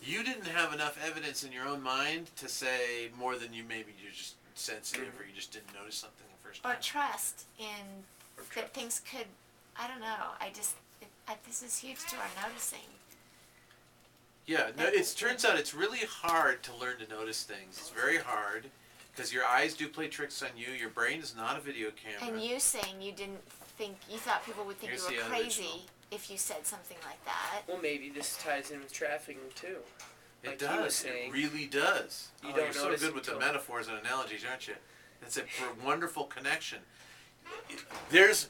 you didn't have enough evidence in your own mind to say more than maybe you're just sensitive or you just didn't notice something the first time. Or trust in that things could, I don't know, this is huge to our noticing. Yeah, no, it turns out it's really hard to learn to notice things. It's very hard because your eyes do play tricks on you. Your brain is not a video camera. And you saying you thought people would think Here's you were the crazy original. if you said something like that. Well, maybe this ties in with trafficking too. It Like he was does. saying, It really does. you Oh, don't you're so notice good with the until- metaphors and analogies, aren't you? It's a wonderful connection. Here's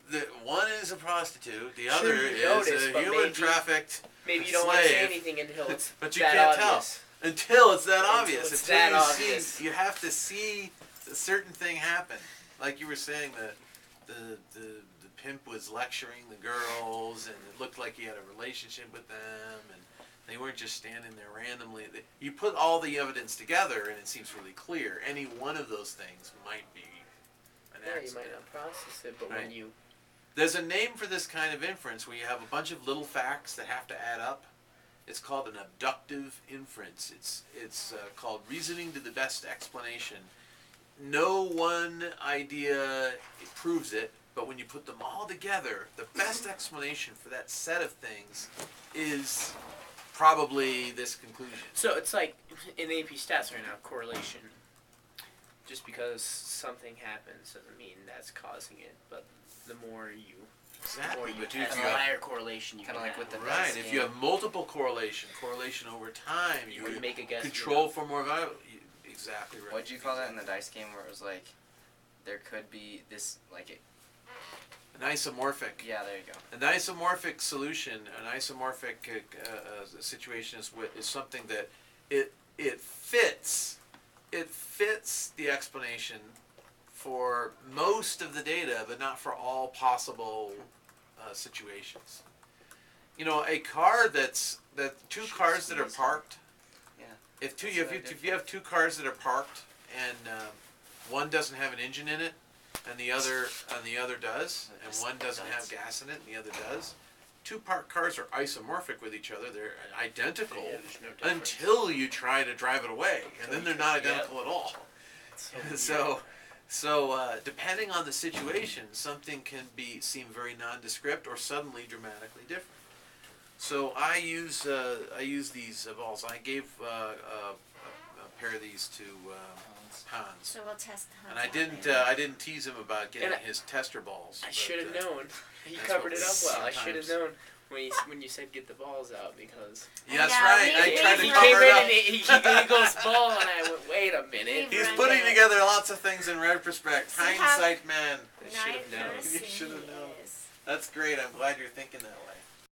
the one is a prostitute, the other you is notice, a but human maybe- trafficked maybe you don't want to say slave. anything until it's But you that can't obvious. tell until it's that Until obvious. it's Until that you obvious. see, you have to see a certain thing happen. Like you were saying, the pimp was lecturing the girls, and it looked like he had a relationship with them, and they weren't just standing there randomly. You put all the evidence together, and it seems really clear. Any one of those things might be an Yeah, you accident. might not process it, but Right. when you... There's a name for this kind of inference where you have a bunch of little facts that have to add up. It's called an abductive inference. It's called reasoning to the best explanation. No one idea proves it, but when you put them all together, the best explanation for that set of things is probably this conclusion. So it's like in AP stats right now, correlation. Just because something happens doesn't mean that's causing it, but the more you... Exactly, Or you but test if you a have, higher correlation, you Kinda can like with the have. right, dice if you game. have multiple correlation over time, you would make a guess. control for more valuable. Exactly right. What'd you call that in the dice game where it was like, there could be this, like, An isomorphic. yeah, there you go. An isomorphic solution, an isomorphic situation is something that it fits the explanation for most of the data, but not for all possible situations. You know, a car two cars that are parked. Yeah. If you have two cars that are parked and one doesn't have an engine in it, and the other does, and one doesn't have gas in it, and the other does. Two parked cars are isomorphic with each other; they're identical Yeah, there's no difference. until you try to drive it away, and then they're not identical at all. So depending on the situation, something can seem very nondescript or suddenly dramatically different. So I use these balls. I gave a pair of these to Hans. So we'll test Hans And I out didn't later. I didn't tease him about getting And his tester balls. I but, should have known. You that's covered what it up we well. I should have sometimes- known when you said get the balls out because... Yeah, that's Yeah, right. I we- tried to He cover came it in up. and he goes ball and I went, wait a minute. We- He's Right. putting together lots of things in retrospect. See how Hindsight, man. I should have known. Nice You and should have known. he is. That's great. I'm glad you're thinking that way.